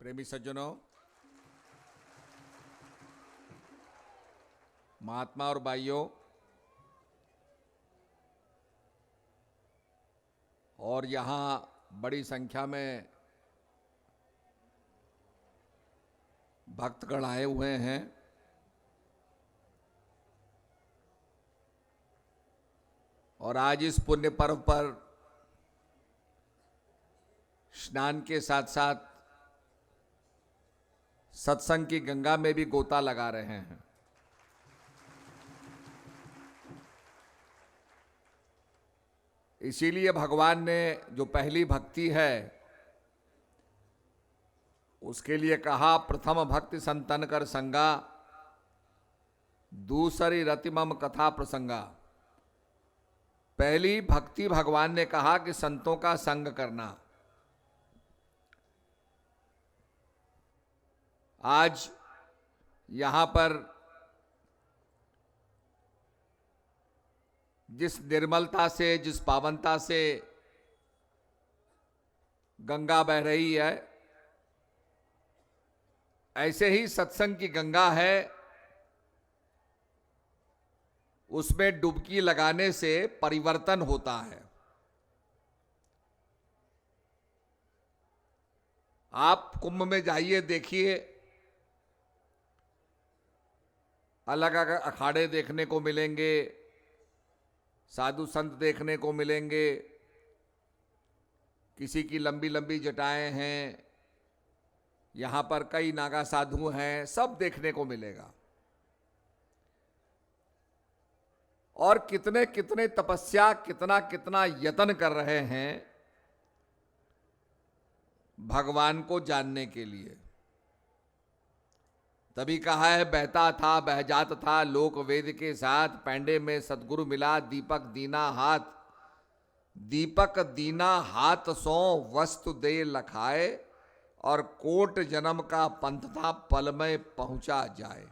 प्रेमी सज्जनों, महात्मा और भाइयों, और यहाँ बड़ी संख्या में भक्तगण आए हुए हैं। और आज इस पुण्य पर्व पर स्नान के साथ साथ सत्संग की गंगा में भी गोता लगा रहे हैं। इसीलिए भगवान ने जो पहली भक्ति है उसके लिए कहा, प्रथम भक्ति संतन कर संगा, दूसरी रतिमम कथा प्रसंगा। पहली भक्ति भगवान ने कहा कि संतों का संग करना। आज यहां पर जिस निर्मलता से, जिस पावनता से गंगा बह रही है, ऐसे ही सत्संग की गंगा है। उसमें डुबकी लगाने से परिवर्तन होता है। आप कुंभ में जाइए, देखिए, अलग अलग अखाड़े देखने को मिलेंगे, साधु संत देखने को मिलेंगे, किसी की लंबी लंबी जटाएं हैं, यहाँ पर कई नागा साधु हैं, सब देखने को मिलेगा। और कितने कितने तपस्या, कितना कितना यत्न कर रहे हैं भगवान को जानने के लिए। तभी कहा है, बहता था बहजात था लोक वेद के साथ, पैंडे में सतगुरु मिला दीपक दीना हाथ। दीपक दीना हाथ सो वस्तु दे लखाए, और कोट जन्म का पंथ था पल में पहुंचा जाए।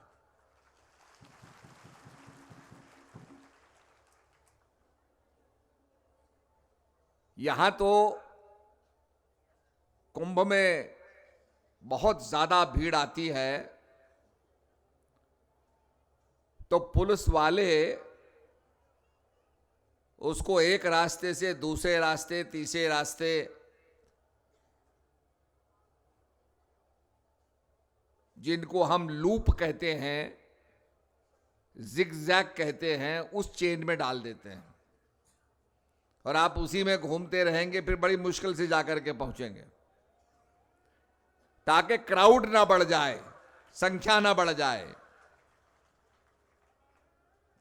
यहां तो कुंभ में बहुत ज्यादा भीड़ आती है, तो पुलिस वाले उसको एक रास्ते से दूसरे रास्ते, तीसरे रास्ते, जिनको हम लूप कहते हैं, जिगजैग कहते हैं, उस चेन में डाल देते हैं। और आप उसी में घूमते रहेंगे, फिर बड़ी मुश्किल से जाकर के पहुंचेंगे। ताकि क्राउड ना बढ़ जाए, संख्या ना बढ़ जाए,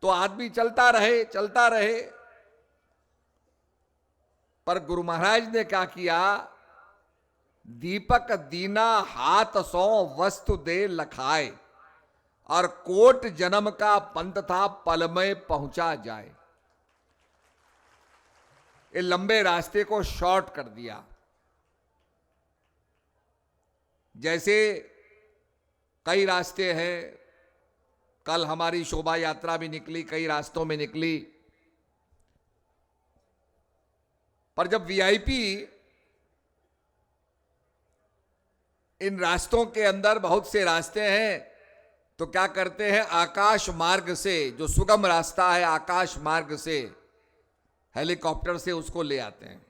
तो आदमी चलता रहे। पर गुरु महाराज ने क्या किया, दीपक दीना हाथ सो वस्तु दे लखाए, और कोट जन्म का पंथ था पल में पहुंचा जाए। ये लंबे रास्ते को शॉर्ट कर दिया। जैसे कई रास्ते हैं, कल हमारी शोभा यात्रा भी निकली, कई रास्तों में निकली, पर जब वीआईपी इन रास्तों के अंदर, बहुत से रास्ते हैं, तो क्या करते हैं, आकाश मार्ग से, जो सुगम रास्ता है, आकाश मार्ग से हेलीकॉप्टर से उसको ले आते हैं।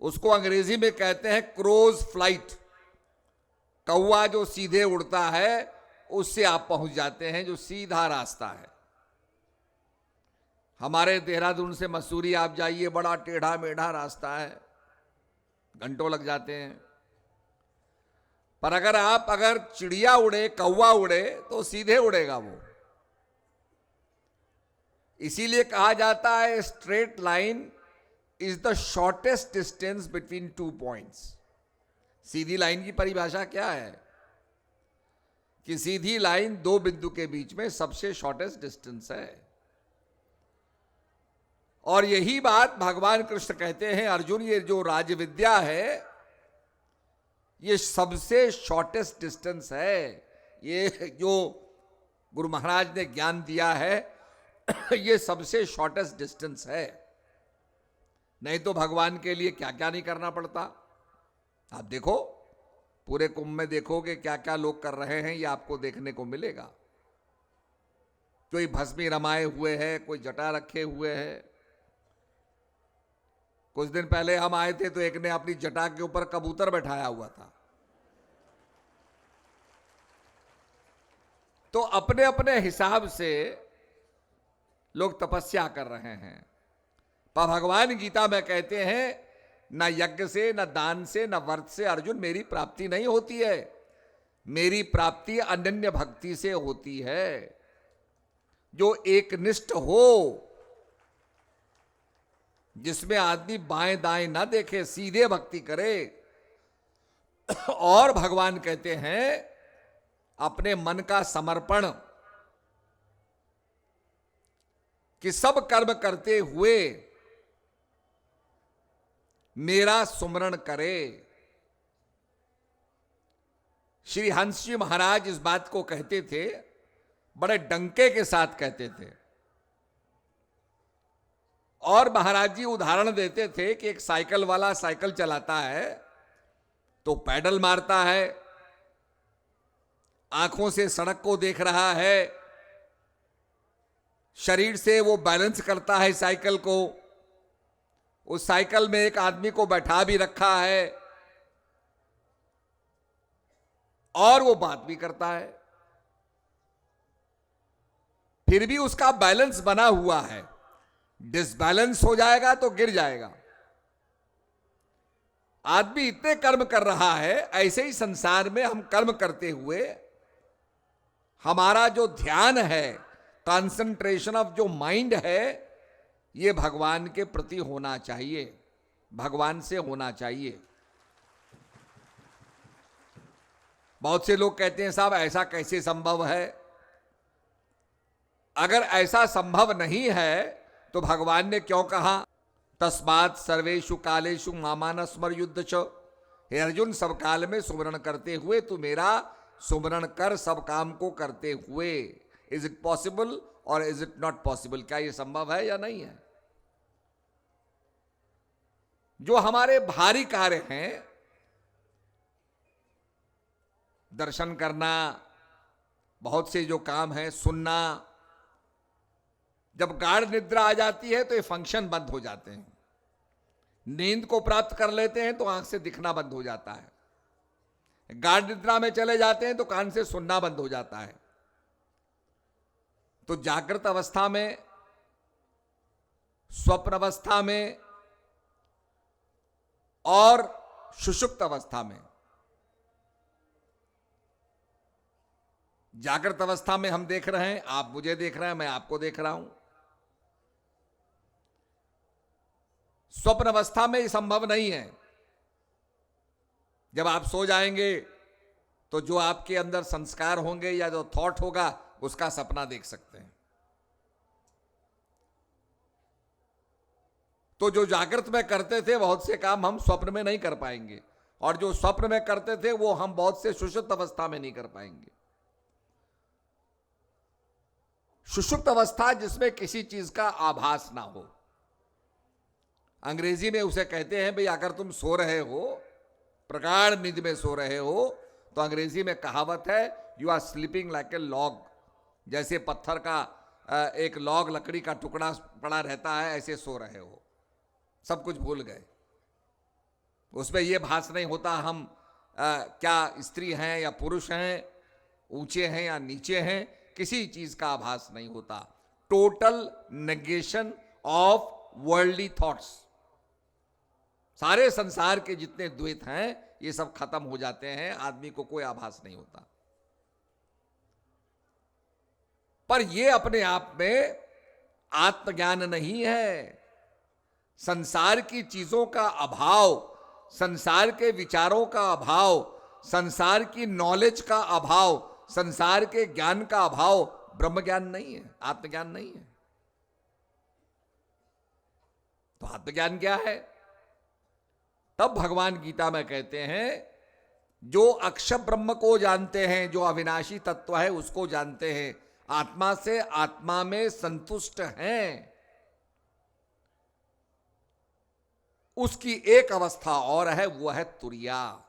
उसको अंग्रेजी में कहते हैं क्रोज फ्लाइट। कौवा जो सीधे उड़ता है, उससे आप पहुंच जाते हैं, जो सीधा रास्ता है। हमारे देहरादून से मसूरी आप जाइए, बड़ा टेढ़ा मेढ़ा रास्ता है, घंटों लग जाते हैं। पर अगर चिड़िया उड़े, कौवा उड़े, तो सीधे उड़ेगा वो। इसीलिए कहा जाता है, straight line is the shortest distance between 2 points. Sidhi line की परिभाषा क्या है, कि सीधी लाइन 2 बिंदु के बीच में सबसे शॉर्टेस्ट डिस्टेंस है। और यही बात भगवान कृष्ण कहते हैं, अर्जुन, ये जो राजविद्या है, ये सबसे शॉर्टेस्ट डिस्टेंस है। ये जो गुरु महाराज ने ज्ञान दिया है, ये सबसे शॉर्टेस्ट डिस्टेंस है। नहीं तो भगवान के लिए क्या क्या नहीं करना पड़ता, आप देखो, पूरे कुंभ में देखोगे क्या क्या लोग कर रहे हैं, ये आपको देखने को मिलेगा। कोई भस्मी रमाए हुए है, कोई जटा रखे हुए है। कुछ दिन पहले हम आए थे तो एक ने अपनी जटा के ऊपर कबूतर बैठाया हुआ था। तो अपने अपने हिसाब से लोग तपस्या कर रहे हैं। पर भगवान गीता में कहते हैं, न यज्ञ से, न दान से, न व्रत से अर्जुन मेरी प्राप्ति नहीं होती है। मेरी प्राप्ति अनन्य भक्ति से होती है। जो एकनिष्ठ हो, जिसमें आदमी बाएं दाएं ना देखे, सीधे भक्ति करे। और भगवान कहते हैं अपने मन का समर्पण, कि सब कर्म करते हुए मेरा सुमरण करे। श्री हंस जी महाराज इस बात को कहते थे, बड़े डंके के साथ कहते थे। और महाराज जी उदाहरण देते थे कि एक साइकिल वाला साइकिल चलाता है तो पैडल मारता है, आंखों से सड़क को देख रहा है, शरीर से वो बैलेंस करता है साइकिल को। उस साइकिल में एक आदमी को बैठा भी रखा है और वो बात भी करता है, फिर भी उसका बैलेंस बना हुआ है। डिसबैलेंस हो जाएगा तो गिर जाएगा। आदमी इतने कर्म कर रहा है, ऐसे ही संसार में हम कर्म करते हुए हमारा जो ध्यान है, कंसंट्रेशन ऑफ जो माइंड है, ये भगवान के प्रति होना चाहिए, भगवान से होना चाहिए। बहुत से लोग कहते हैं साहब ऐसा कैसे संभव है। अगर ऐसा संभव नहीं है तो भगवान ने क्यों कहा, तस्मात् सर्वेषु कालेषु मामान स्मर युद्ध च। हे अर्जुन, सब काल में सुमरण करते हुए तू मेरा सुमरण कर, सब काम को करते हुए। इज इट पॉसिबल और इज इट नॉट पॉसिबल? क्या यह संभव है या नहीं है? जो हमारे भारी कार्य हैं, दर्शन करना, बहुत से जो काम है, सुनना, जब गाढ़ निद्रा आ जाती है तो ये फंक्शन बंद हो जाते हैं। नींद को प्राप्त कर लेते हैं तो आंख से दिखना बंद हो जाता है। गाढ़ निद्रा में चले जाते हैं तो कान से सुनना बंद हो जाता है। तो जागृत अवस्था में, स्वप्न अवस्था में और सुषुप्त अवस्था में, जागृत अवस्था में हम देख रहे हैं, आप मुझे देख रहे हैं, मैं आपको देख रहा हूं। स्वप्न अवस्था में ये संभव नहीं है। जब आप सो जाएंगे तो जो आपके अंदर संस्कार होंगे या जो थॉट होगा उसका सपना देख सकते हैं। तो जो जागृत में करते थे बहुत से काम हम स्वप्न में नहीं कर पाएंगे, और जो स्वप्न में करते थे वो हम बहुत से सुषुप्त अवस्था में नहीं कर पाएंगे। सुषुप्त अवस्था जिसमें किसी चीज का आभास ना हो, अंग्रेजी में उसे कहते हैं भाई अगर तुम सो रहे हो, प्रगाढ़ नींद में सो रहे हो, तो अंग्रेजी में कहावत है you are sleeping like a log. जैसे पत्थर का एक लॉग, लकड़ी का टुकड़ा पड़ा रहता है, ऐसे सो रहे हो, सब कुछ भूल गए। उसमें यह भास नहीं होता हम क्या स्त्री हैं या पुरुष हैं, ऊंचे हैं या नीचे हैं, किसी चीज का आभास नहीं होता। Total negation of worldly thoughts. सारे संसार के जितने द्वैत हैं ये सब खत्म हो जाते हैं, आदमी को कोई आभास नहीं होता। पर ये अपने आप में आत्मज्ञान नहीं है। संसार की चीजों का अभाव, संसार के विचारों का अभाव, संसार की नॉलेज का अभाव, संसार के ज्ञान का अभाव ब्रह्म ज्ञान नहीं है, आत्मज्ञान नहीं है। तो आत्मज्ञान क्या है? तब भगवान गीता में कहते हैं जो अक्षर ब्रह्म को जानते हैं, जो अविनाशी तत्व है उसको जानते हैं, आत्मा से आत्मा में संतुष्ट हैं। उसकी एक अवस्था और है, वो है तुरिया,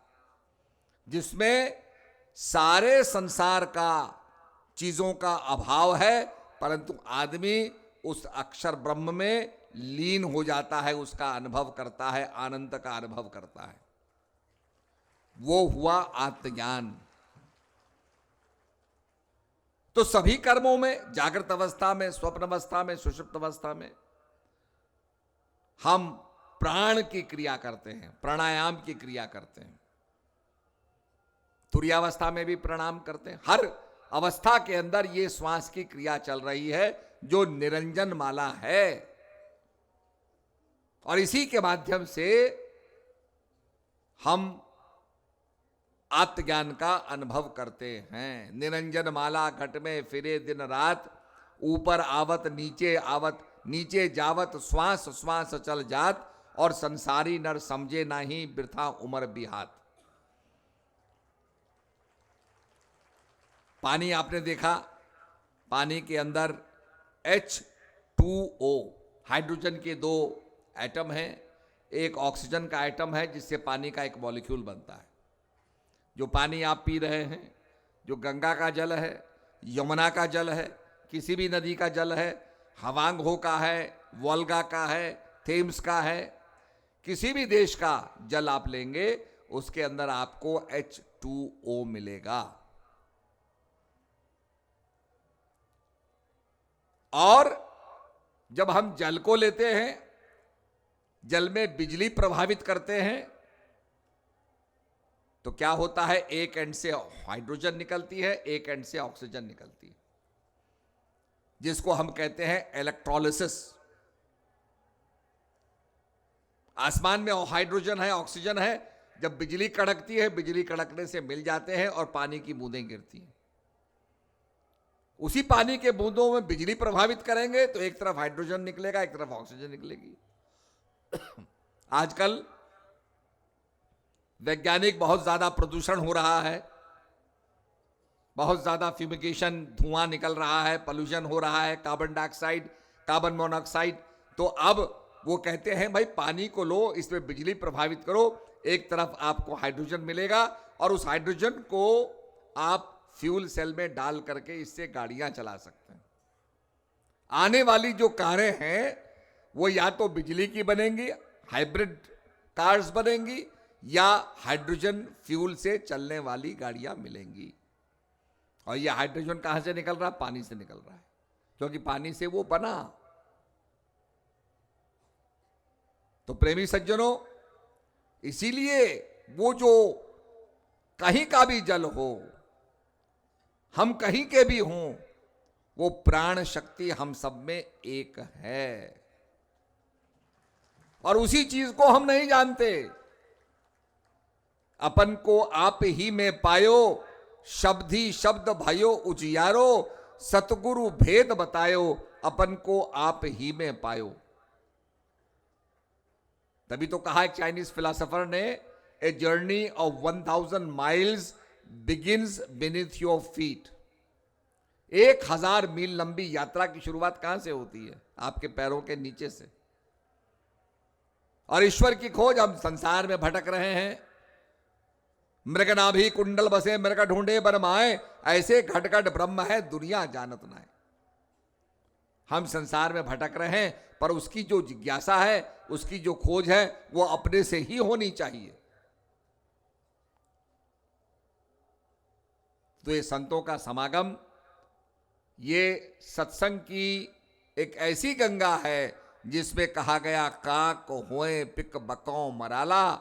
जिसमें सारे संसार का चीजों का अभाव है, परंतु आदमी उस अक्षर ब्रह्म में लीन हो जाता है, उसका अनुभव करता है, आनंद का अनुभव करता है। वो हुआ आत्मज्ञान। तो सभी कर्मों में, जागृत अवस्था में, स्वप्न अवस्था में, सुषुप्त अवस्था में हम प्राण की क्रिया करते हैं, प्राणायाम की क्रिया करते हैं। तुर्यावस्था में भी प्रणाम करते हैं। हर अवस्था के अंदर ये श्वास की क्रिया चल रही है, जो निरंजन माला है, और इसी के माध्यम से हम आत्मज्ञान का अनुभव करते हैं। निरंजन माला घट में फिरे दिन रात, ऊपर आवत नीचे आवत, नीचे जावत श्वास श्वास चल जात, और संसारी नर समझे नाही वृथा उमर बिहात। पानी आपने देखा, पानी के अंदर H2O, हाइड्रोजन के 2 एटम हैं, एक ऑक्सीजन का एटम है, जिससे पानी का एक मॉलिक्यूल बनता है। जो पानी आप पी रहे हैं, जो गंगा का जल है, यमुना का जल है, किसी भी नदी का जल है, हवांगो का है, वोल्गा का है, थेम्स का है, किसी भी देश का जल आप लेंगे, उसके अंदर आपको H2O मिलेगा। और जब हम जल को लेते हैं, जल में बिजली प्रभावित करते हैं, तो क्या होता है, एक एंड से हाइड्रोजन निकलती है, एक एंड से ऑक्सीजन निकलती है, जिसको हम कहते हैं इलेक्ट्रोलिसिस। आसमान में हाइड्रोजन है, ऑक्सीजन है, जब बिजली कड़कती है, बिजली कड़कने से मिल जाते हैं और पानी की बूंदें गिरती हैं। उसी पानी के बूंदों में बिजली प्रभावित करेंगे तो एक तरफ हाइड्रोजन निकलेगा, एक तरफ ऑक्सीजन निकलेगी। आजकल वैज्ञानिक, बहुत ज्यादा प्रदूषण हो रहा है, बहुत ज्यादा फ्यूमिगेशन, धुआं निकल रहा है, पोल्यूशन हो रहा है, कार्बन डाइऑक्साइड, कार्बन मोनोऑक्साइड। तो अब वो कहते हैं भाई पानी को लो, इसमें बिजली प्रभावित करो, एक तरफ आपको हाइड्रोजन मिलेगा, और उस हाइड्रोजन को आप फ्यूल सेल में डाल करके इससे गाड़ियां चला सकते हैं। आने वाली जो कारें हैं वो या तो बिजली की बनेंगी, हाइब्रिड कार्स बनेंगी, या हाइड्रोजन फ्यूल से चलने वाली गाड़ियां मिलेंगी। और ये हाइड्रोजन कहां से निकल रहा है? पानी से निकल रहा है, क्योंकि पानी से वो बना। तो प्रेमी सज्जनों, इसीलिए वो जो कहीं का भी जल हो, हम कहीं के भी हों, वो प्राण शक्ति हम सब में एक है, और उसी चीज को हम नहीं जानते। अपन को आप ही में पायो, शब्द ही शब्द भयो उजियारो, सतगुरु भेद बतायो, अपन को आप ही में पायो। तभी तो कहा एक चाइनीज फिलोसोफर ने, a journey of 1000 miles begins beneath your feet. 1000 मील लंबी यात्रा की शुरुआत कहां से होती है? आपके पैरों के नीचे से। और ईश्वर की खोज, हम संसार में भटक रहे हैं, मृगनाभि कुंडल बसे मृग ढूंढे बरमाए, ऐसे घटघट ब्रह्म है दुनिया जानत नाय। हम संसार में भटक रहे हैं, पर उसकी जो जिज्ञासा है, उसकी जो खोज है, वो अपने से ही होनी चाहिए। तो ये संतों का समागम, ये सत्संग की एक ऐसी गंगा है जिसमें कहा गया, काक होए पिक बकौ मराला,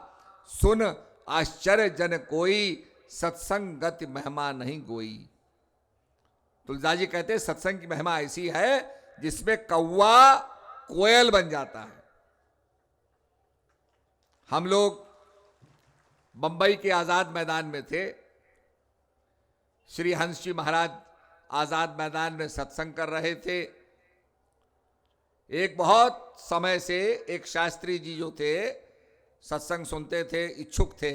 सुन आश्चर्य जन कोई, सत्संग गति महिमा नहीं गोई। तुलसीदास जी कहते हैं सत्संग की महिमा ऐसी है जिसमें कौवा कोयल बन जाता है। हम लोग बंबई के आजाद मैदान में थे, श्री हंस जी महाराज आजाद मैदान में सत्संग कर रहे थे। एक बहुत समय से एक शास्त्री जी जो थे, सत्संग सुनते थे, इच्छुक थे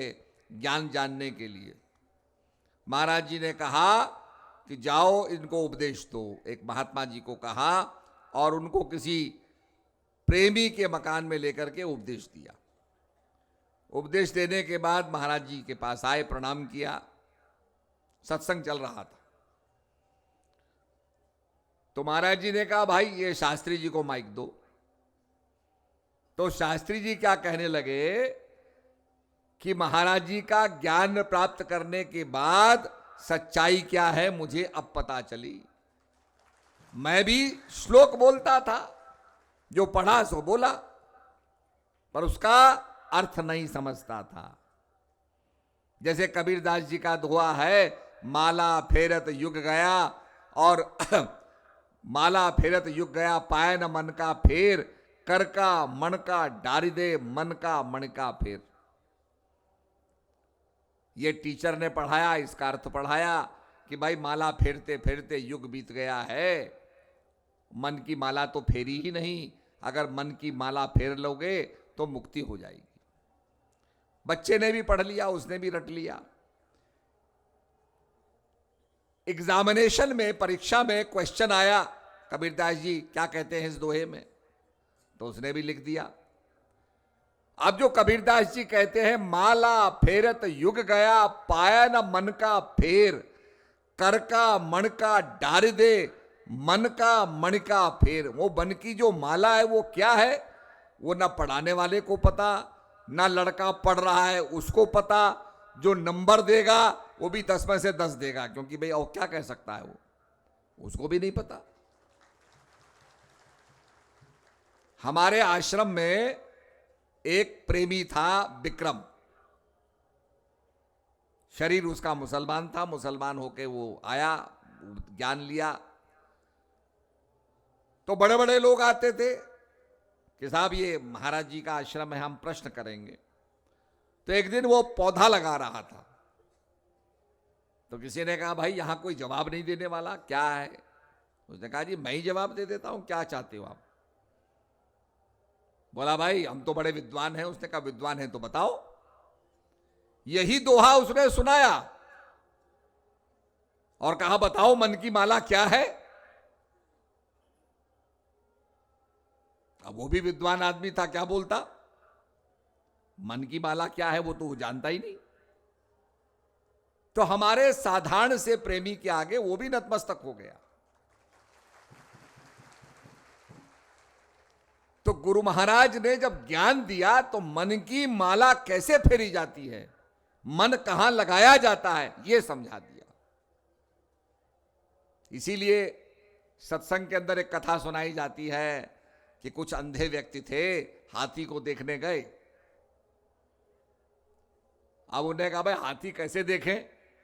ज्ञान जानने के लिए। महाराज जी ने कहा कि जाओ इनको उपदेश दो। एक महात्मा जी को कहा और उनको किसी प्रेमी के मकान में लेकर के उपदेश दिया। उपदेश देने के बाद महाराज जी के पास आए, प्रणाम किया, सत्संग चल रहा था। तो महाराज जी ने कहा, भाई ये शास्त्री जी को माइक दो। तो शास्त्री जी क्या कहने लगे कि महाराज जी का ज्ञान प्राप्त करने के बाद सच्चाई क्या है मुझे अब पता चली। मैं भी श्लोक बोलता था, जो पढ़ा सो बोला, पर उसका अर्थ नहीं समझता था। जैसे कबीरदास जी का दोहा है, माला फेरत युग गया, और माला फेरत युग गया, पाए न मन का फेर, कर का मन का डारी दे, मन का मन का फेर। ये टीचर ने पढ़ाया, इसका अर्थ पढ़ाया कि भाई माला फेरते फेरते युग बीत गया है, मन की माला तो फेरी ही नहीं, अगर मन की माला फेर लोगे तो मुक्ति हो जाएगी। बच्चे ने भी पढ़ लिया, उसने भी रट लिया। एग्जामिनेशन में, परीक्षा में क्वेश्चन आया, कबीरदास जी क्या कहते हैं इस दोहे में, तो उसने भी लिख दिया। अब जो कबीरदास जी कहते हैं, माला फेरत युग गया, पाया न मन का फेर, कर का मन का डार दे, मन का मन का फेर। वो मन की जो माला है वो क्या है, वो ना पढ़ाने वाले को पता, ना लड़का पढ़ रहा है उसको पता, जो नंबर देगा वो भी 10 में से 10 देगा, क्योंकि भाई और क्या कह सकता है वो, उसको भी नहीं पता। हमारे आश्रम में एक प्रेमी था, विक्रम। शरीर उसका मुसलमान था, मुसलमान होके वो आया, ज्ञान लिया। तो बड़े बड़े लोग आते थे कि साहब ये महाराज जी का आश्रम है, हम प्रश्न करेंगे। तो एक दिन वो पौधा लगा रहा था, तो किसी ने कहा, भाई यहां कोई जवाब नहीं देने वाला, क्या है? उसने कहा, जी मैं ही जवाब दे देता हूं, क्या चाहते हो आप? बोला, भाई हम तो बड़े विद्वान हैं। उसने कहा, विद्वान हैं तो बताओ। यही दोहा उसने सुनाया और कहा, बताओ मन की माला क्या है? अब वो भी विद्वान आदमी था, क्या बोलता? मन की माला क्या है वो तो वो जानता ही नहीं। तो हमारे साधारण से प्रेमी के आगे वो भी नतमस्तक हो गया। तो गुरु महाराज ने जब ज्ञान दिया तो मन की माला कैसे फेरी जाती है, मन कहां लगाया जाता है, यह समझा दिया। इसीलिए सत्संग के अंदर एक कथा सुनाई जाती है कि कुछ अंधे व्यक्ति थे, हाथी को देखने गए। अब उन्हें कहा, भाई हाथी कैसे देखें?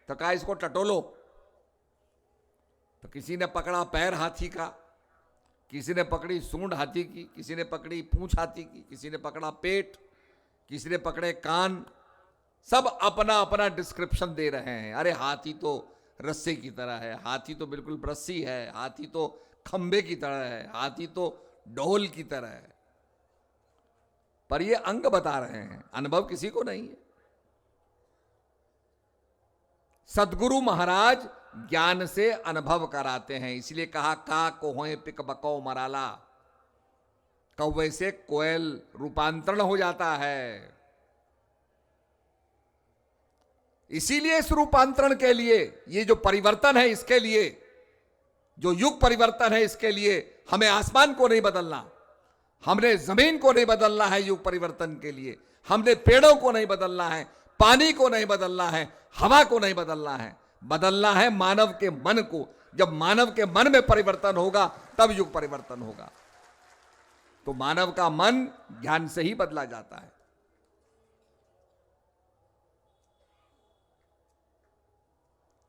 तो कहा, इसको टटोलो। तो किसी ने पकड़ा पैर हाथी का, किसी ने पकड़ी सूंड हाथी की, किसी ने पकड़ी पूंछ हाथी की, किसी ने पकड़ा पेट, किसी ने पकड़े कान। सब अपना अपना डिस्क्रिप्शन दे रहे हैं। अरे हाथी तो रस्से की तरह है, हाथी तो बिल्कुल रस्सी है, हाथी तो खंबे की तरह है, हाथी तो ढोल की तरह है। पर ये अंग बता रहे हैं, अनुभव किसी को नहीं है। सदगुरु महाराज ज्ञान से अनुभव कराते हैं। इसलिए कहा, का कोहे पिक बको मराला, कौवे से कोयल रूपांतरण हो जाता है। इसीलिए इस रूपांतरण के लिए, ये जो परिवर्तन है इसके लिए, जो युग परिवर्तन है इसके लिए हमें आसमान को नहीं बदलना, हमने जमीन को नहीं बदलना है। युग परिवर्तन के लिए हमने पेड़ों को नहीं बदलना है, पानी को नहीं बदलना है, हवा को नहीं बदलना है। बदलना है मानव के मन को। जब मानव के मन में परिवर्तन होगा तब युग परिवर्तन होगा। तो मानव का मन ज्ञान से ही बदला जाता है।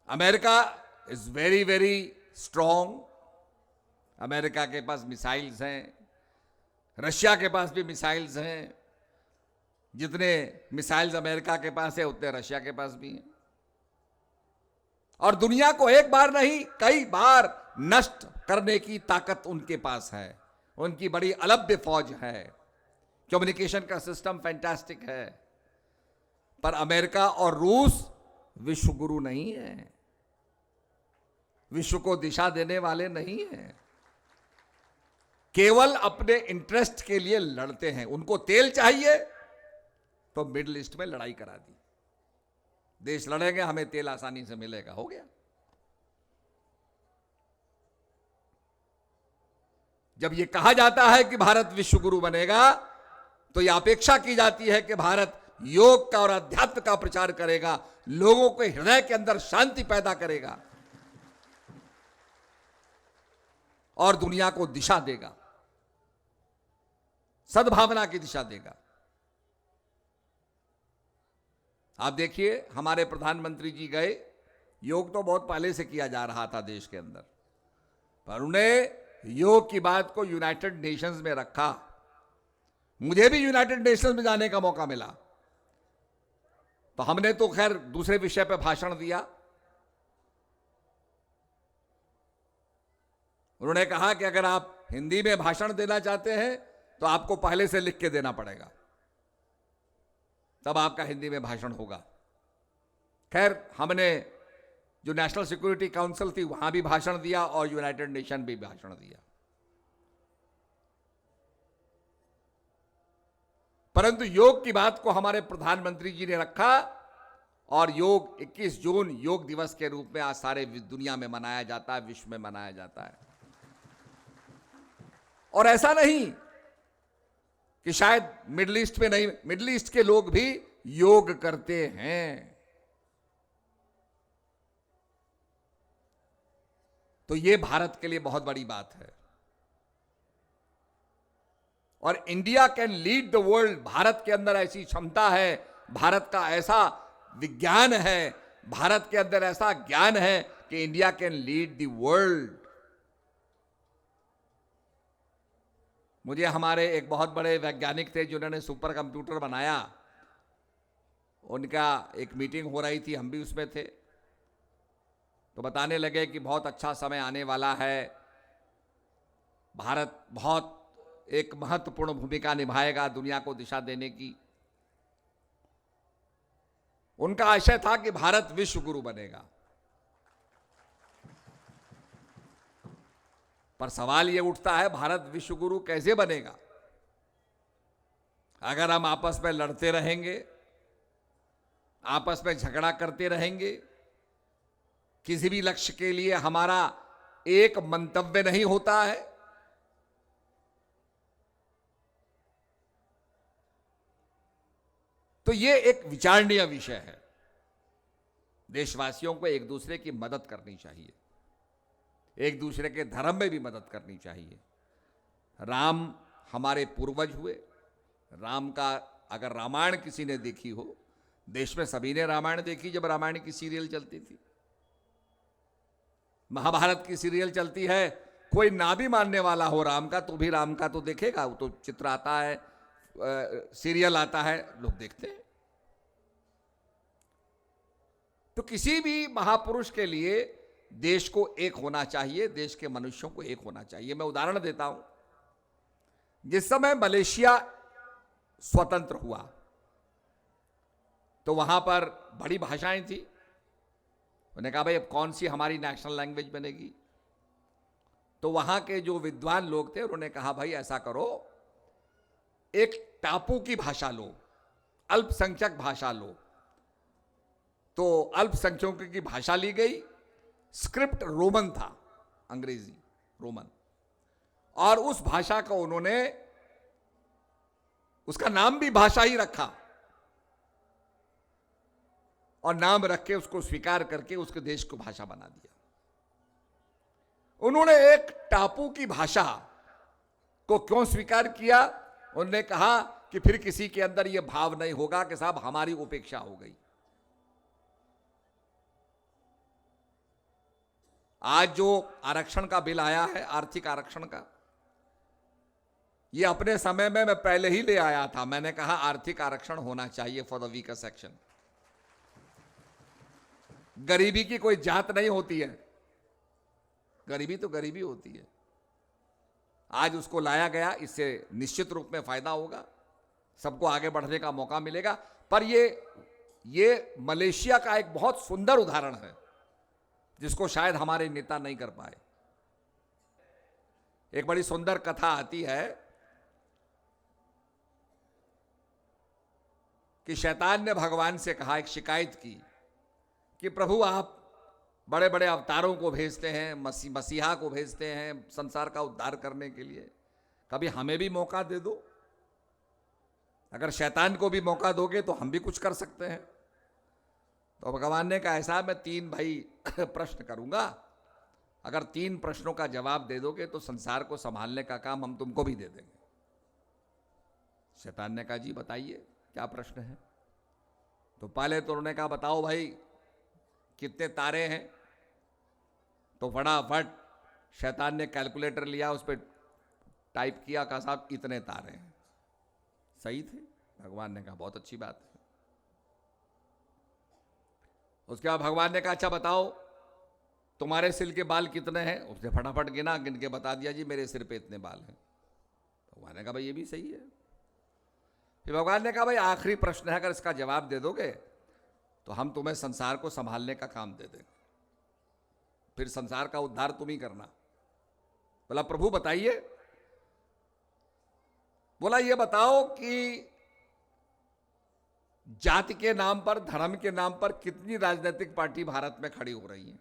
America is very very strong. America के पास मिसाइल्स हैं, रशिया के पास भी मिसाइल्स हैं। जितने मिसाइल्स अमेरिका के पास है उतने रशिया के पास भी हैं। और दुनिया को एक बार नहीं कई बार नष्ट करने की ताकत उनके पास है। उनकी बड़ी अलभ्य फौज है, कम्युनिकेशन का सिस्टम फैंटास्टिक है। पर अमेरिका और रूस विश्व गुरु नहीं है, विश्व को दिशा देने वाले नहीं हैं। केवल अपने इंटरेस्ट के लिए लड़ते हैं। उनको तेल चाहिए, तो मिडिल ईस्ट में लड़ाई करा दी। देश लड़ेंगे, हमें तेल आसानी से मिलेगा, हो गया। जब यह कहा जाता है कि भारत विश्व गुरु बनेगा, तो यह अपेक्षा की जाती है कि भारत योग का और अध्यात्म का प्रचार करेगा, लोगों के हृदय के अंदर शांति पैदा करेगा और दुनिया को दिशा देगा, सद्भावना की दिशा देगा। आप देखिए, हमारे प्रधानमंत्री जी गए, योग तो बहुत पहले से किया जा रहा था देश के अंदर, पर उन्हें योग की बात को यूनाइटेड नेशंस में रखा। मुझे भी यूनाइटेड नेशंस में जाने का मौका मिला, तो हमने तो खैर दूसरे विषय पर भाषण दिया। उन्होंने कहा कि अगर आप हिंदी में भाषण देना चाहते हैं तो आपको पहले से लिख के देना पड़ेगा, तब आपका हिंदी में भाषण होगा। खैर, हमने जो नेशनल सिक्योरिटी काउंसिल थी वहां भी भाषण दिया और यूनाइटेड नेशन भी भाषण दिया। परंतु योग की बात को हमारे प्रधानमंत्री जी ने रखा और योग 21 जून योग दिवस के रूप में आज सारे दुनिया में मनाया जाता है, विश्व में मनाया जाता है। और ऐसा नहीं कि शायद मिडिल ईस्ट में नहीं, मिडिल ईस्ट के लोग भी योग करते हैं। तो यह भारत के लिए बहुत बड़ी बात है और India can lead the world. Bharat के अंदर ऐसी क्षमता है, भारत का ऐसा विज्ञान है, भारत के अंदर ऐसा ज्ञान है कि India can lead the world. मुझे हमारे एक बहुत बड़े वैज्ञानिक थे जिन्होंने सुपर कंप्यूटर बनाया, उनका एक मीटिंग हो रही थी, हम भी उसमें थे, तो बताने लगे कि बहुत अच्छा समय आने वाला है, भारत बहुत एक महत्वपूर्ण भूमिका निभाएगा दुनिया को दिशा देने की। उनका आशय था कि भारत विश्व गुरु बनेगा। पर सवाल यह उठता है, भारत विश्व गुरु कैसे बनेगा? अगर हम आपस में लड़ते रहेंगे, आपस में झगड़ा करते रहेंगे, किसी भी लक्ष्य के लिए हमारा एक मंतव्य नहीं होता है, तो यह एक विचारणीय विषय है। देशवासियों को एक दूसरे की मदद करनी चाहिए, एक दूसरे के धर्म में भी मदद करनी चाहिए। राम हमारे पूर्वज हुए, राम का अगर रामायण किसी ने देखी हो, देश में सभी ने रामायण देखी जब रामायण की सीरियल चलती थी, महाभारत की सीरियल चलती है, कोई ना भी मानने वाला हो राम का तो भी राम का तो देखेगा, वो तो चित्र आता है, सीरियल आता है, लोग देखते हैं। तो किसी भी महापुरुष के लिए देश को एक होना चाहिए, देश के मनुष्यों को एक होना चाहिए। मैं उदाहरण देता हूं, जिस समय मलेशिया स्वतंत्र हुआ तो वहां पर बड़ी भाषाएं थी। उन्होंने कहा भाई अब कौन सी हमारी नेशनल लैंग्वेज बनेगी? तो वहां के जो विद्वान लोग थे उन्होंने कहा भाई ऐसा करो, एक टापू की भाषा लो, अल्पसंख्यक भाषा लो। तो अल्पसंख्यकों की भाषा ली गई, स्क्रिप्ट रोमन था, अंग्रेजी रोमन, और उस भाषा को उन्होंने उसका नाम भी भाषा ही रखा और नाम रख के उसको स्वीकार करके उसके देश को भाषा बना दिया। उन्होंने एक टापू की भाषा को क्यों स्वीकार किया? उन्होंने कहा कि फिर किसी के अंदर यह भाव नहीं होगा कि साहब हमारी उपेक्षा हो गई। आज जो आरक्षण का बिल आया है, आर्थिक आरक्षण का, यह अपने समय में मैं पहले ही ले आया था। मैंने कहा आर्थिक आरक्षण होना चाहिए फॉर द वीकर सेक्शन। गरीबी की कोई जात नहीं होती है, गरीबी तो गरीबी होती है। आज उसको लाया गया, इससे निश्चित रूप में फायदा होगा, सबको आगे बढ़ने का मौका मिलेगा। पर ये मलेशिया का एक बहुत सुंदर उदाहरण है जिसको शायद हमारे नेता नहीं कर पाए। एक बड़ी सुंदर कथा आती है कि शैतान ने भगवान से कहा, एक शिकायत की कि प्रभु आप बड़े बड़े अवतारों को भेजते हैं, मसीहा को भेजते हैं संसार का उद्धार करने के लिए, कभी हमें भी मौका दे दो। अगर शैतान को भी मौका दोगे तो हम भी कुछ कर सकते हैं। तो भगवान ने कहा, ऐसा मैं 3 भाई प्रश्न करूंगा, अगर 3 प्रश्नों का जवाब दे दोगे तो संसार को संभालने का काम हम तुमको भी दे देंगे। शैतान ने कहा, जी बताइए क्या प्रश्न है। तो पहले तो उन्होंने कहा, बताओ भाई कितने तारे हैं। तो फटाफट शैतान ने कैलकुलेटर लिया, उस पर टाइप किया, कहा साहब इतने तारे हैं। सही थे। भगवान ने कहा, बहुत अच्छी बात है। उसके बाद भगवान ने कहा, अच्छा बताओ तुम्हारे सिर के बाल कितने हैं। उसने फटाफट गिना, गिन के बता दिया, जी मेरे सिर पे इतने बाल हैं। भगवान ने कहा, भाई ये भी सही है। फिर भगवान ने कहा, भाई आखिरी प्रश्न है, अगर इसका जवाब दे दोगे तो हम तुम्हें संसार को संभालने का काम दे देंगे, फिर संसार का उद्धार तुम ही करना। बोला, प्रभु बताइए। बोला, ये बताओ कि जाति के नाम पर, धर्म के नाम पर कितनी राजनीतिक पार्टी भारत में खड़ी हो रही है।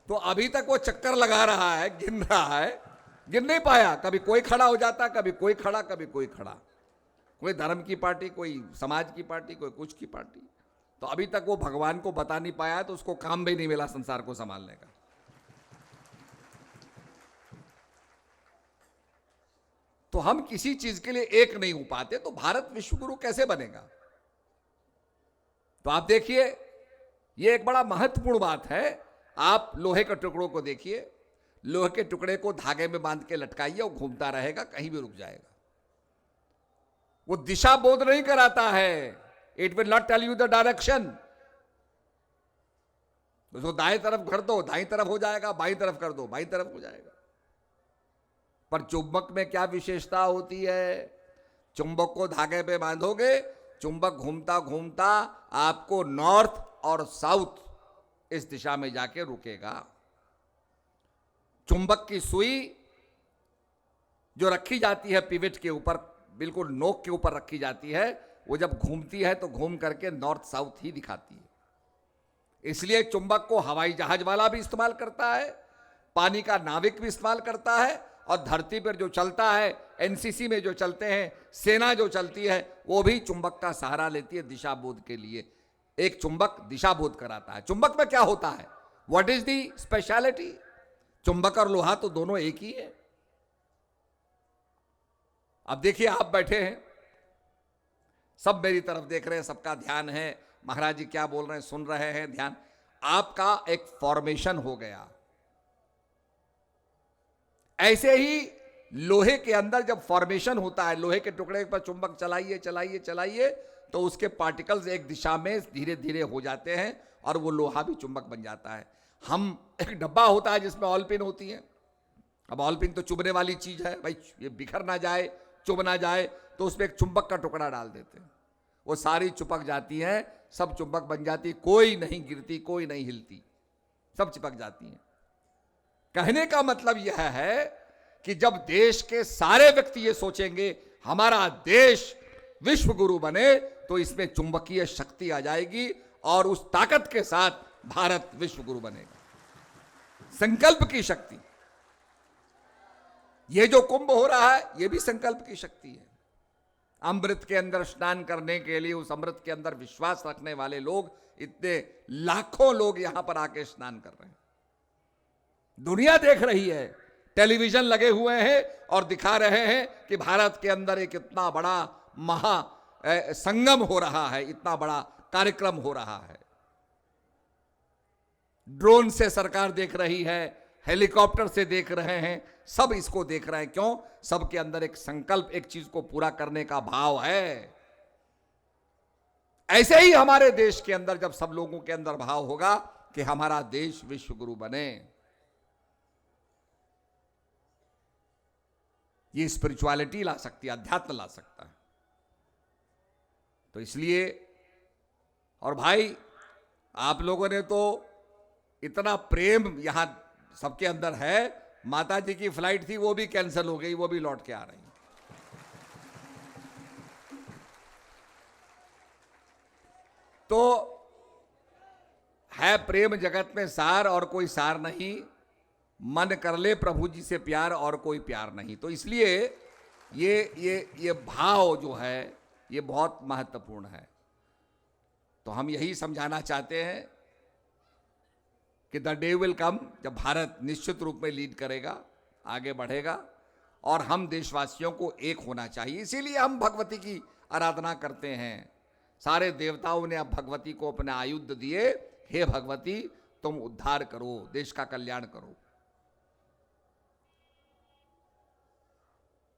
तो अभी तक वो चक्कर लगा रहा है, गिन रहा है, गिन नहीं पाया। कभी कोई खड़ा हो जाता, कभी कोई खड़ा, कभी कोई खड़ा, कोई धर्म की पार्टी, कोई समाज की पार्टी, कोई कुछ की पार्टी। तो अभी तक वो भगवान को बता नहीं पाया, तो उसको काम भी नहीं मिला संसार को संभालने का। तो हम किसी चीज के लिए एक नहीं हो पाते, तो भारत विश्वगुरु कैसे बनेगा। तो आप देखिए, ये एक बड़ा महत्वपूर्ण बात है। आप लोहे के टुकड़ों को देखिए, लोहे के टुकड़े को धागे में बांध के लटकाइए, वो घूमता रहेगा, कहीं भी रुक जाएगा। वो दिशा बोध नहीं कराता है। It will not tell you the direction. उसको दाएं तरफ कर दो, दाईं तरफ हो जाएगा, बाईं तरफ कर दो, बाईं तरफ हो जाएगा। पर चुंबक में क्या विशेषता होती है। चुंबक को धागे पे बांधोगे, चुंबक घूमता घूमता आपको नॉर्थ और साउथ इस दिशा में जाके रुकेगा। चुंबक की सुई जो रखी जाती है पिवट के ऊपर, बिल्कुल नोक के ऊपर रखी जाती है, वो जब घूमती है तो घूम करके नॉर्थ साउथ ही दिखाती है। इसलिए चुंबक को हवाई जहाज वाला भी इस्तेमाल करता है, पानी का नाविक भी इस्तेमाल करता है, और धरती पर जो चलता है, एनसीसी में जो चलते हैं, सेना जो चलती है, वो भी चुंबक का सहारा लेती है दिशा बोध के लिए। एक चुंबक दिशा बोध कराता है। चुंबक में क्या होता है, व्हाट इज दी स्पेशलिटी। चुंबक और लोहा तो दोनों एक ही है। अब देखिए, आप बैठे हैं, सब मेरी तरफ देख रहे हैं, सबका ध्यान है, महाराज जी क्या बोल रहे हैं सुन रहे हैं, ध्यान। आपका एक फॉर्मेशन हो गया। ऐसे ही लोहे के अंदर जब फॉर्मेशन होता है, लोहे के टुकड़े पर चुंबक चलाइए चलाइए चलाइए, तो उसके पार्टिकल्स एक दिशा में धीरे धीरे हो जाते हैं, और वो लोहा भी चुंबक बन जाता है। हम एक डब्बा होता है जिसमें ऑयल पिन होती है। अब ऑयल पिन तो चुभने वाली चीज है भाई, ये बिखर ना जाए, चुभ ना जाए, तो उसमें एक चुंबक का टुकड़ा डाल देते हैं, वो सारी चिपक जाती है, सब चुंबक बन जाती, कोई नहीं गिरती, कोई नहीं हिलती, सब चिपक जाती हैं। कहने का मतलब यह है कि जब देश के सारे व्यक्ति ये सोचेंगे हमारा देश विश्व गुरु बने, तो इसमें चुंबकीय शक्ति आ जाएगी, और उस ताकत के साथ भारत विश्व गुरु बनेगा। संकल्प की शक्ति। ये जो कुंभ हो रहा है, ये भी संकल्प की शक्ति है। अमृत के अंदर स्नान करने के लिए, उस अमृत के अंदर विश्वास रखने वाले लोग, इतने लाखों लोग यहां पर आके स्नान कर रहे हैं। दुनिया देख रही है, टेलीविजन लगे हुए हैं और दिखा रहे हैं कि भारत के अंदर एक इतना बड़ा महा संगम हो रहा है, इतना बड़ा कार्यक्रम हो रहा है। ड्रोन से सरकार देख रही है, हेलीकॉप्टर से देख रहे हैं, सब इसको देख रहे हैं। क्यों? सबके अंदर एक संकल्प, एक चीज को पूरा करने का भाव है। ऐसे ही हमारे देश के अंदर जब सब लोगों के अंदर भाव होगा कि हमारा देश विश्व गुरु बने, ये स्पिरिचुअलिटी ला सकती है, अध्यात्म ला सकता है। तो इसलिए, और भाई आप लोगों ने तो इतना प्रेम यहां सबके अंदर है। माता जी की फ्लाइट थी, वो भी कैंसिल हो गई, वो भी लौट के आ रही। तो है प्रेम जगत में सार और कोई सार नहीं, मन कर ले प्रभु जी से प्यार और कोई प्यार नहीं। तो इसलिए ये भाव जो है ये बहुत महत्वपूर्ण है। तो हम यही समझाना चाहते हैं कि द डे विल कम जब भारत निश्चित रूप में लीड करेगा, आगे बढ़ेगा, और हम देशवासियों को एक होना चाहिए। इसीलिए हम भगवती की आराधना करते हैं। सारे देवताओं ने अब भगवती को अपने आयुध दिए, हे भगवती तुम उद्धार करो, देश का कल्याण करो।